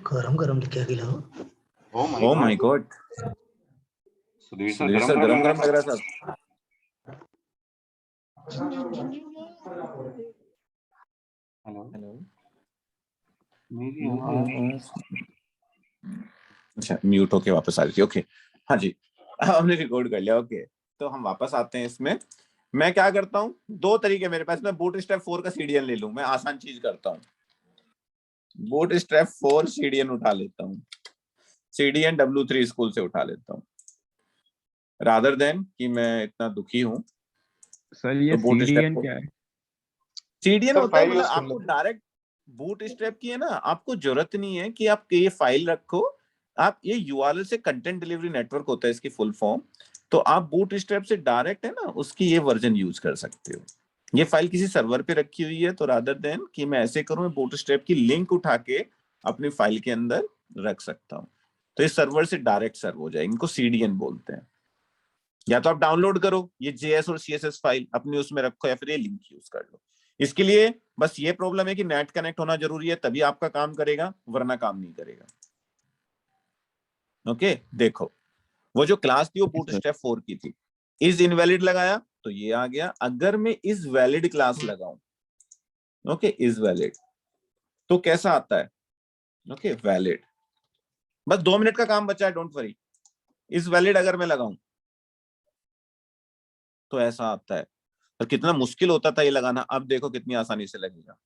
गरम गरम क्या खिलाओ? Oh my God. Sudhir sir Sudhir sir गरम गरम लग रहा है साहब। हेलो, मेरी आवाज अच्छा म्यूट होके वापस आ रही थी। ओके, हाँ जी, हमने रिकॉर्ड कर लिया। ओके, तो हम वापस आते हैं इसमें। मैं क्या करता हूँ, दो तरीके मेरे पास। मैं बूटस्ट्रैप 4 का सीडीएन ले लूं, मैं आसान चीज करता हूँ। बूटस्ट्रैप 4 सीडीएन उठा लेता हूँ, सीडीएन W3 स्कूल से उठा लेता हूँ, रादर देन कि मैं इतना दुखी हूँ। सर ये तो सीडीएन क्या है? सीडीएन होता है मतलब आपको डायरेक्ट बूटस्ट्रैप की है ना, आपको जरूरत नहीं है कि आप ये फाइल रखो। आप ये यूआरएल से कंटेंट डिलीवरी नेटवर्क होता है इसकी फुल फॉर्म। तो आप बूटस्ट्रैप से डायरेक्ट है ना उसकी ये वर्जन यूज कर सकते हो। ये फाइल किसी सर्वर पे रखी हुई है, तो रादर देन कि मैं ऐसे करूं, मैं बूटस्ट्रैप की लिंक उठा के अपनी फाइल के अंदर रख सकता हूं। तो ये सर्वर से डायरेक्ट सर्व हो जाए, इनको सीडीएन बोलते हैं। या तो आप डाउनलोड करो ये जेएस और सीएसएस फाइल अपनी उसमें रखो, या फिर ये लिंक यूज कर लो। इसके लिए बस ये प्रॉब्लम है कि नेट कनेक्ट होना जरूरी है, तभी आपका काम करेगा, वरना काम नहीं करेगा। ओके, देखो वो जो क्लास थी वो बूटस्ट्रैप 4 की थी। इज इनवैलिड लगाया तो ये आ गया। अगर मैं इज वैलिड क्लास लगाऊं, ओके, इज वैलिड, तो कैसा आता है? Okay, valid. बस 2 मिनट का काम बचा है, डोंट वरी। इज वैलिड अगर मैं लगाऊं तो ऐसा आता है। और कितना मुश्किल होता था ये लगाना, अब देखो कितनी आसानी से लगेगा।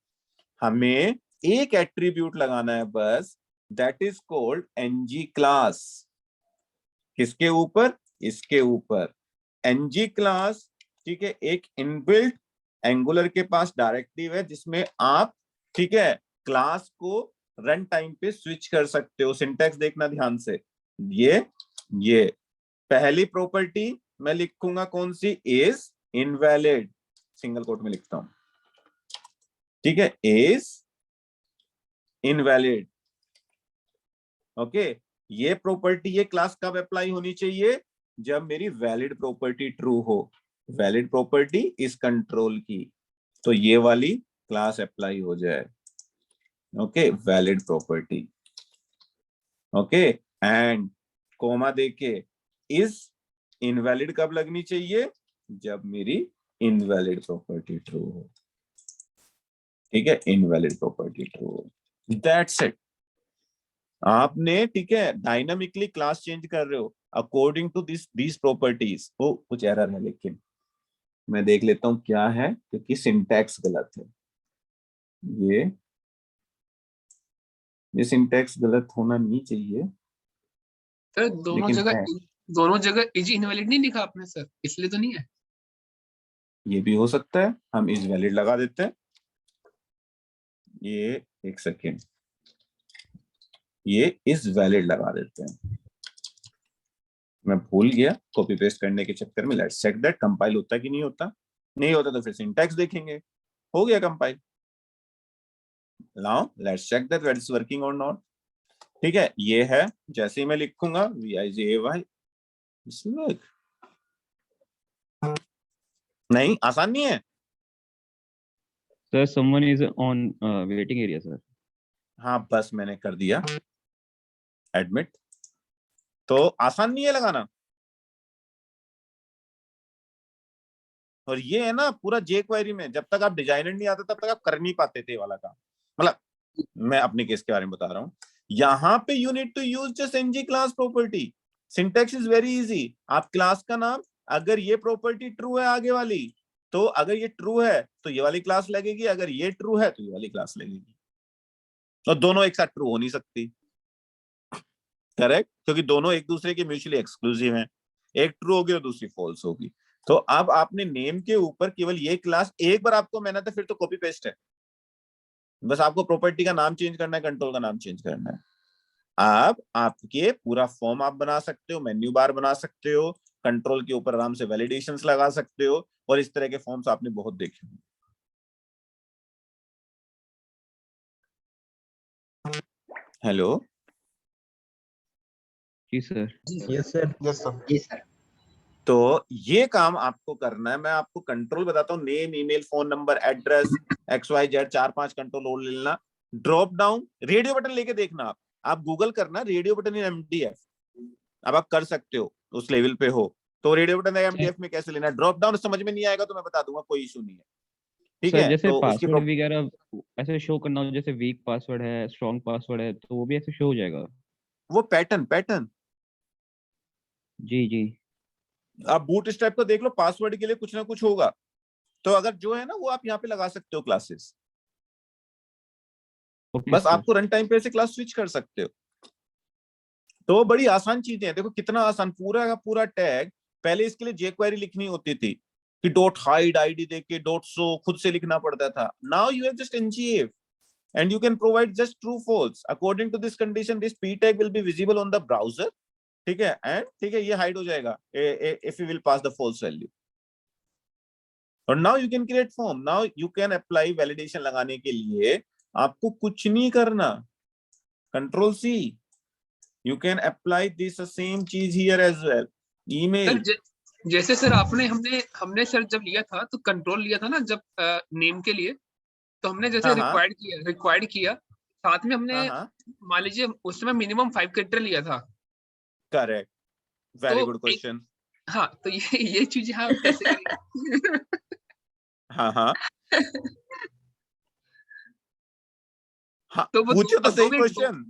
हमें एक एट्रीब्यूट लगाना है बस, that is called NG class. किसके ऊपर? इसके ऊपर एनजी क्लास। ठीक है, एक इनबिल्ट एंगुलर के पास डायरेक्टिव है जिसमें आप, ठीक है, क्लास को रन टाइम पे स्विच कर सकते हो। सिंटैक्स देखना ध्यान से। ये पहली प्रॉपर्टी मैं लिखूंगा कौन सी? इज इनवैलिड, सिंगल कोट में लिखता हूं। ठीक है, इज इनवैलिड। ओके, ये प्रॉपर्टी, ये क्लास कब अप्लाई होनी चाहिए? जब मेरी वैलिड प्रॉपर्टी ट्रू हो। वैलिड प्रॉपर्टी इस कंट्रोल की, तो ये वाली क्लास अप्लाई हो जाए। Okay, valid property. Okay, and comma देके इज इनवैलिड कब लगनी चाहिए? जब मेरी इनवैलिड प्रॉपर्टी ट्रू हो। ठीक है, इनवैलिड प्रॉपर्टी ट्रू हो। That's it. आपने, ठीक है, डायनामिकली क्लास चेंज कर रहे हो अकॉर्डिंग टू दिस प्रॉपर्टीज। ओ कुछ एरर है, लेकिन मैं देख लेता हूं क्या है, क्योंकि सिंटैक्स गलत है। ये सिंटैक्स गलत होना नहीं चाहिए सर दोनों जगह इज इनवैलिड नहीं लिखा आपने सर, इसलिए तो नहीं है। ये भी हो सकता है, हम इज वैलिड लगा देते हैं। ये एक सेकेंड, ये इज वैलिड लगा देते हैं। मैं भूल गया कॉपी पेस्ट करने के चक्कर में। लेट्स चेक दैट कंपाइल होता है कि नहीं होता। नहीं होता तो फिर सिंटैक्स देखेंगे। हो गया compile. Now let's check that what is working और नॉट। ठीक है, ये है। जैसे ही मैं लिखूंगा VIJAY, नहीं आसान नहीं है sir someone is on waiting area sir. हाँ, बस मैंने कर दिया एडमिट। तो आसान नहीं है लगाना। और ये है ना पूरा jQuery में, जब तक आप डिजाइनर नहीं आता तब तक आप कर नहीं पाते थे वाला काम। मतलब मैं अपने केस के बारे में बता रहा हूं। यहां पे you need to use just NG class property. Syntax is very easy. आप क्लास का नाम, अगर ये प्रॉपर्टी ट्रू है आगे वाली, तो अगर ये ट्रू है तो ये वाली क्लास लगेगी, अगर ये ट्रू है तो ये वाली क्लास लगेगी। और दोनों एक साथ ट्रू हो नहीं सकती, करेक्ट, क्योंकि दोनों एक दूसरे के म्यूचुअली एक्सक्लूसिव हैं। एक ट्रू होगी और दूसरी फॉल्स होगी। तो अब आपने नेम के ऊपर केवल ये क्लास एक बार आपको मेहनत है, फिर तो कॉपी पेस्ट है। बस आपको प्रॉपर्टी का नाम चेंज करना है, कंट्रोल का नाम चेंज करना है। आप आपके पूरा फॉर्म आप बना सकते हो, मेन्यू बार बना सकते हो, कंट्रोल के ऊपर आराम से वैलिडेशंस लगा सकते हो, और इस तरह के फॉर्म्स आपने बहुत देखे होंगे। हेलो जी sir. Yes sir. Yes sir. जी सर। तो ये काम आपको करना है। मैं आपको कंट्रोल बताता हूँ, name, email, phone number, address, XYZ, 4-5 control और लेना। ड्रॉप डाउन रेडियो बटन लेके देखना, आप गूगल करना रेडियो बटन इन MDF, अब आप कर सकते हो, उस लेवल पे हो तो रेडियो बटन MDF में कैसे लेना है। ड्रॉप डाउन समझ में नहीं आएगा तो मैं बता दूंगा, कोई इशू नहीं है, ठीक सर है। जैसे तो उसकी पासवर्ड वगैरह ऐसे शो करना हो, जैसे वीक पासवर्ड है, स्ट्रॉन्ग पासवर्ड है, तो वो भी ऐसे शो हो जाएगा? वो पैटर्न जी जी। आप बूट स्ट्रैप को देख लो, पासवर्ड के लिए कुछ ना कुछ होगा, तो अगर जो है ना वो आप यहाँ पे लगा सकते हो क्लासेस, ओके बस सर। आपको रन टाइम पे से क्लास स्विच कर सकते हो। तो बड़ी आसान चीजें हैं, देखो कितना आसान, पूरा का पूरा टैग। पहले इसके लिए jQuery लिखनी होती थी कि डॉट हाइड आईडी देके डॉट शो खुद से लिखना पड़ता था। Now you have just ngF and you can provide just true false according to this condition, this p tag will be visible on the browser, ठीक है, एंड ठीक है ये हाइड हो जाएगा if you will pass the false value। और now you can create form, now you can apply validation लगाने के लिए आपको कुछ नहीं करना, control C, you can apply this same चीज here as well, email। Sir जैसे सर आपने हमने हमने सर जब लिया था तो कंट्रोल लिया था ना, जब नेम के लिए, तो हमने जैसे हाँ हाँ रिक्वायर्ड किया, साथ में हमने हाँ हाँ मान लीजिए उस समय मिनिमम 5 कैरेक्टर लिया था। करेक्ट, तो वेरी गुड एक क्वेश्चन। हाँ, तो ये चीज यहाँ आप कैसे करेंगे? हाँ हाँ हाँ, तो वो पूछो तो दो सही क्वेश्चन।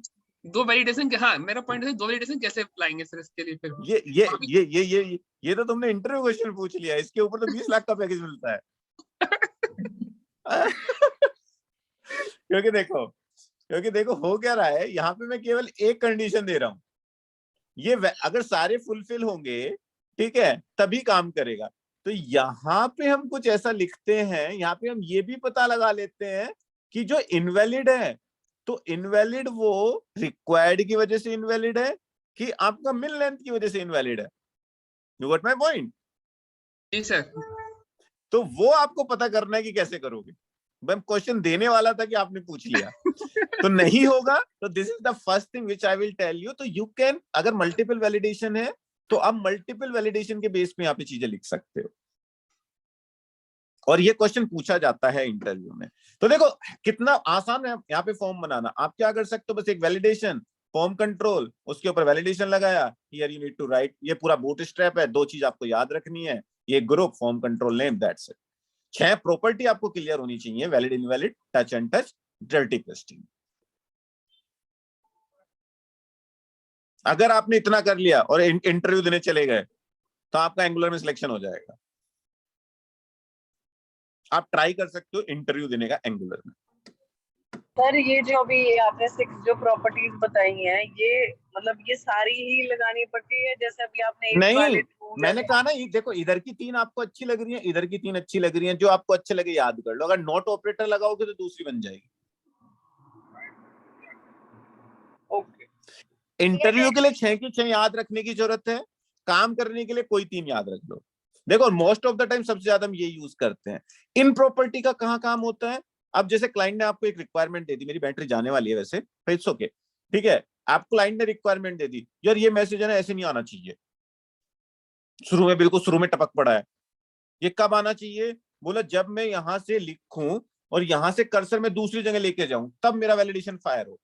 दो वैलिडेशन के, हाँ मेरा पॉइंट है, दो वैलिडेशन कैसे लाएंगे सर इसके लिए फिर? ये ये ये ये ये ये तो तुमने इंटरव्यू क्वेश्चन पूछ लिया, इसके ऊपर तो 20 लाख का पैकेज मिलता है। क्योंकि देखो हो क्या रहा है यहाँ पे, मैं केवल एक कंडीशन दे रहा हूं, ये अगर सारे फुलफिल होंगे, ठीक है, तभी काम करेगा। तो यहाँ पे हम कुछ ऐसा लिखते हैं, यहाँ पे हम ये भी पता लगा लेते हैं कि जो इनवैलिड है, तो इनवैलिड वो रिक्वायर्ड की वजह से इनवैलिड है कि आपका मिन लेंथ की वजह से इनवैलिड है। You got my point? जी सर। तो वो आपको पता करना है कि कैसे करोगे। मैं क्वेश्चन देने वाला था कि आपने पूछ लिया, तो नहीं होगा। तो this is the first thing which I will tell you. तो यू कैन, अगर मल्टीपल वैलिडेशन है तो आप मल्टीपल वैलिडेशन के बेस पे यहाँ पे चीजें लिख सकते हो, और ये क्वेश्चन पूछा जाता है इंटरव्यू में। तो देखो कितना आसान है यहाँ पे फॉर्म बनाना। आप क्या कर सकते हो, बस एक वैलिडेशन फॉर्म कंट्रोल, उसके ऊपर वैलिडेशन लगाया, here you need to write, ये पूरा बूटस्ट्रैप है। दो चीज आपको याद रखनी है, ये group, form control name, that's it. 6 property आपको क्लियर होनी चाहिए, valid, invalid, touch and touch, dirty pasting. अगर आपने इतना कर लिया और इंटरव्यू देने चले गए तो आपका एंगुलर में सिलेक्शन हो जाएगा। आप ट्राई कर सकते हो इंटरव्यू देने का एंगुलर में। सर ये जो अभी आपने 6 जो प्रॉपर्टीज बताई हैं, ये मतलब ये सारी ही लगानी पड़ती है? जैसे अभी आपने नहीं, मैंने कहा ना, देखो इधर की 3 आपको अच्छी लग रही है, इधर की 3 अच्छी लग रही है, जो आपको अच्छे लगे याद कर लो। अगर नॉट ऑपरेटर लगाओगे तो दूसरी बन जाएगी। ओके, इंटरव्यू के लिए 6 की 6 याद रखने की जरूरत है, काम करने के लिए कोई 3 याद रख लो। देखो मोस्ट ऑफ द टाइम सबसे ज्यादा हम ये यूज करते हैं। इन प्रॉपर्टी का कहाँ काम होता है? अब जैसे क्लाइंट ने आपको एक रिक्वायरमेंट दे दी, मेरी बैटरी जाने वाली है वैसे, इट्स ओके, ठीक है, आपको क्लाइंट ने रिक्वायरमेंट दे दी, यार ये मैसेज है ना ऐसे नहीं आना चाहिए, शुरू में, बिल्कुल शुरू में टपक पड़ा है, ये कब आना चाहिए? बोला जब मैं यहां से लिखूं और यहां से कर्सर में दूसरी जगह लेके जाऊं, तब मेरा वैलिडेशन फायर हो।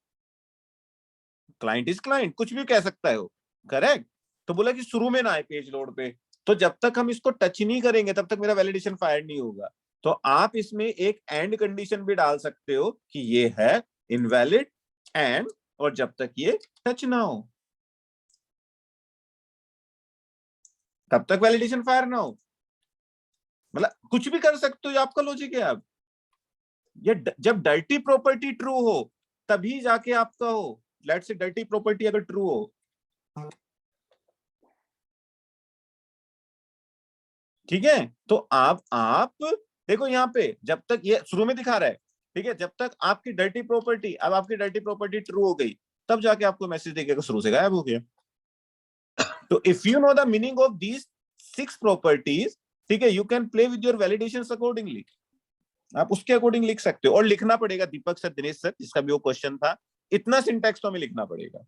क्लाइंट इज क्लाइंट, कुछ भी कह सकता है हो, करेक्ट। तो बोला कि शुरू में ना आए पेज लोड पे, तो जब तक हम इसको टच नहीं करेंगे तब तक मेरा वैलिडेशन फायर नहीं होगा। तो आप इसमें एक एंड कंडीशन भी डाल सकते हो कि ये है इनवैलिड एंड, और जब तक ये टच ना हो तब तक वैलिडेशन फायर ना हो। मतलब कुछ भी कर सकते हो, ये आपका लॉजिक है। अब ये जब डर्टी प्रॉपर्टी ट्रू हो तभी जाके आपका हो, लेट्स से डर्टी प्रॉपर्टी अगर ट्रू हो, ठीक है, तो आप देखो यहाँ पे जब तक ये शुरू में दिखा रहा है, ठीक है, जब तक आपकी डर्टी प्रॉपर्टी, अब आपकी डर्टी प्रॉपर्टी ट्रू हो गई, तब जाके आपको मैसेज देखेगा शुरू से गायब हो गया। तो if you know the meaning of these 6 properties, ठीक है, you can play with your validations accordingly. आप उसके अकॉर्डिंग लिख सकते हो, और लिखना पड़ेगा दीपक सर, दिनेश सर, जिसका भी वो क्वेश्चन था, इतना सिंटैक्स तो हमें लिखना पड़ेगा,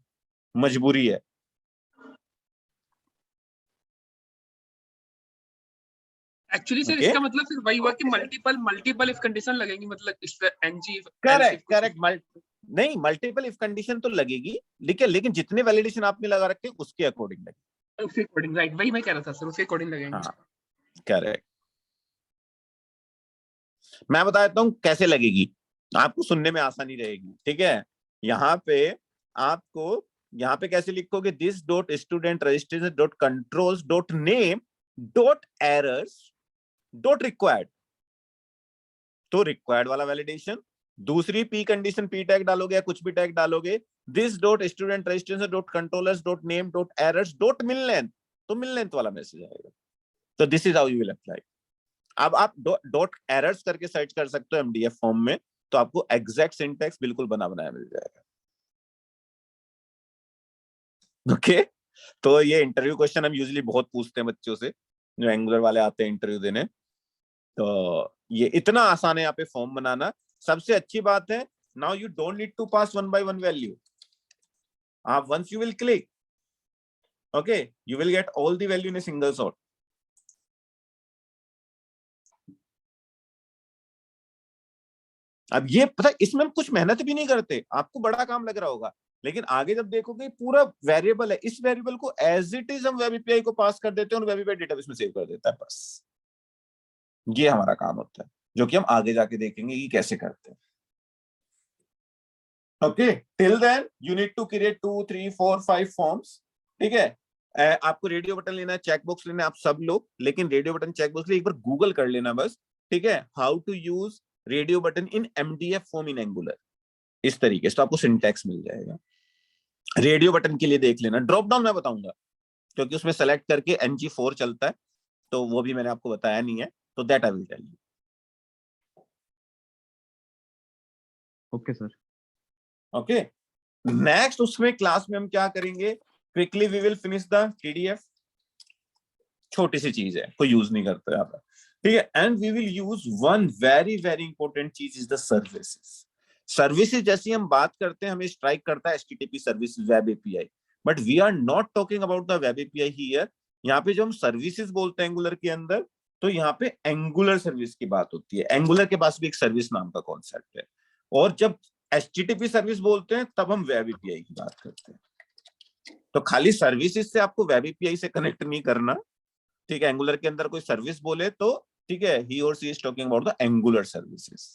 मजबूरी है। Actually sir Okay. इसका मतलब फिर वही हुआ कि मल्टीपल इफ कंडीशन लगेंगी, मतलब इस एनजी करेक्ट नहीं, मल्टीपल इफ कंडीशन तो लगेगी, लेकिन जितने वैलिडेशन आपने लगा रखे उसके अकॉर्डिंग लगेगी। उसके अकॉर्डिंग, राइट, वही मैं कह रहा था सर, उसके अकॉर्डिंग लगेंगे। हाँ करेक्ट। मैं बता देता हूँ कैसे लगेगी, आपको सुनने में आसानी रहेगी। ठीक है, यहाँ पे आपको यहाँ पे कैसे लिखोगे, this dot student registration dot controls dot name dot errors dot required. तो रिक्वायर्ड वाला वैलिडेशन, दूसरी पी कंडीशन, पी टैग डालोगे या कुछ भी टैग डालोगे, this dot student registration dot controllers dot name dot errors dot mill length, तो मिल length वाला मैसेज आएगा। तो this is how you will apply. अब आप डॉट एरर्स करके सर्च कर सकते हो एमडीएफ फॉर्म में, तो आपको एग्जैक्ट सिंटैक्स बिल्कुल बना बनाया मिल जाएगा। ओके तो ये इंटरव्यू क्वेश्चन हम यूजुअली बहुत पूछते हैं बच्चों से जो एंगुलर वाले आते हैं इंटरव्यू देने। तो ये इतना आसान है यहाँ पे फॉर्म बनाना। सबसे अच्छी बात है, now you don't need to pass 1 by 1 value. आप once you will click, okay, you will get all the value in a single shot. अब ये पता है, इसमें हम कुछ मेहनत भी नहीं करते, आपको बड़ा काम लग रहा होगा, लेकिन आगे जब देखोगे पूरा वेरिएबल है, इस वेरिएबल को एज इट इज हम वेब एपीआई को पास कर देते हैं और वेब एपीआई डेटाबेस में सेव कर देता है। बस ये हमारा काम होता है, जो कि हम आगे जाके देखेंगे कि कैसे करते हैं। Okay, till then you need to create 2 3 4 5 forms. ठीक है, आपको रेडियो बटन लेना है, चेकबॉक्स लेना है, आप सब लोग, लेकिन रेडियो बटन चेकबॉक्स लिए एक बार गूगल कर लेना बस। ठीक है, how to use radio button in MDF form in Angular, इस तरीके से तो आपको सिंटैक्स मिल जाएगा। रेडियो बटन के लिए देख लेना, ड्रॉप डाउन मैं बताऊंगा क्योंकि उसमें सेलेक्ट करके NG4 चलता है, तो वो भी मैंने आपको बताया नहीं है, तो that I will tell you. Okay sir. Okay, next उसमें क्लास में हम क्या करेंगे, quickly we will finish the PDF। छोटी सी चीज है, कोई यूज नहीं करता यहाँ पर। ठीक है, and we will use one very very important चीज इज द सर्विसेज। सर्विसेज जैसी हम बात करते हैं, हमें स्ट्राइक करता है HTTP service, web API, but we are not talking about the web API here. यहाँ पे जो हम सर्विसेज बोलते हैं एंगुलर के अंदर, तो यहाँ पे एंगुलर सर्विस की बात होती है। एंगुलर के पास भी एक सर्विस नाम का कॉन्सेप्ट है, और जब HTTP सर्विस बोलते हैं तब हम वेब एपीआई की बात करते हैं। तो खाली सर्विसेज से आपको वेब एपीआई से कनेक्ट नहीं करना। ठीक है, एंगुलर के अंदर कोई सर्विस बोले तो ठीक है, ही और she is talking about the Angular services.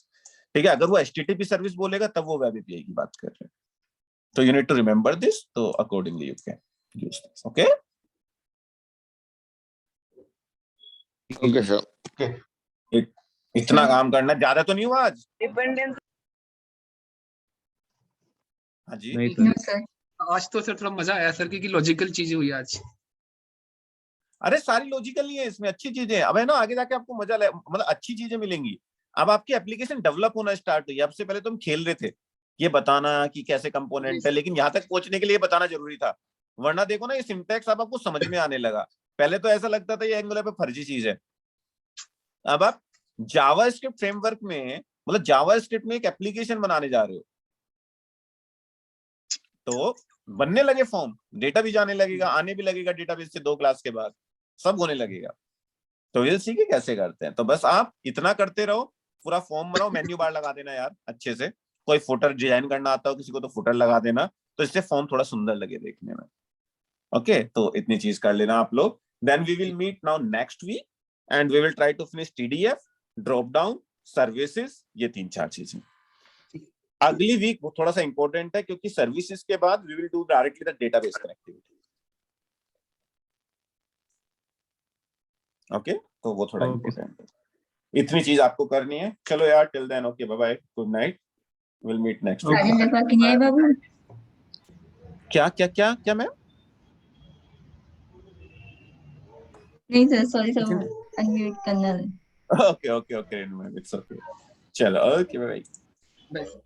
ठीक है, अगर वो HTTP सर्विस बोलेगा तब वो वेब एपीआई की बात कर रहे हैं। तो you need to remember this, तो accordingly you can use this. Okay okay sir. इतना काम करना, ज्यादा तो नहीं हुआ आज? डिपेंडेंस हाँ जी, नहीं सर। आज तो सर थोड़ा मजा आया सर, क्योंकि लॉजिकल चीजें हुई आज। अरे सारी लॉजिकल नहीं है इसमें, अच्छी चीजें अब है ना, आगे जाके आपको मजा मतलब अच्छी चीजें मिलेंगी। अब आपकी एप्लीकेशन डेवलप होना स्टार्ट हुई, अब से पहले तो हम खेल रहे थे ये बताना कि कैसे कंपोनेंट है, लेकिन यहाँ तक पहुंचने के लिए बताना जरूरी था, वरना देखो ना ये सिंटैक्स अब आपको समझ में आने लगा। पहले तो ऐसा लगता था ये एंगुलर पे फर्जी चीज है। अब आप जावास्क्रिप्ट फ्रेमवर्क में, मतलब जावास्क्रिप्ट में एक एप्लीकेशन बनाने जा रहे हो, तो बनने लगे फॉर्म, डेटा भी जाने लगेगा, आने भी लगेगा डेटाबेस से 2 क्लास के बाद, सब होने लगेगा। तो विल सी कैसे करते हैं। तो बस आप इतना करते रहो, पूरा फॉर्म बनाओ, मेन्यू बार लगा देना यार अच्छे से। कोई फुटर डिजाइन करना आता हो किसी को तो फुटर लगा देना, तो इससे फॉर्म थोड़ा सुंदर लगे देखने में। ओके, तो इतनी चीज कर लेना आप लोग। Then we will meet now next week and we will try to finish TDF, drop down, services, ये 3-4 चीजें। अगली वीक वो थोड़ा सा इंपॉर्टेंट है, क्योंकि सर्विसेज के बाद we will do directly the database connectivity. Okay, तो वो थोड़ा इंपॉर्टेंट है, इतनी चीज आपको करनी है। चलो यार, till then okay, bye bye, good night, will meet next week. बाबू क्या क्या क्या क्या मैम? नहीं सर, सॉरी सर, अनम्यूट करना है। Okay okay okay, it's okay, चलो ओके, बाय बाय। बस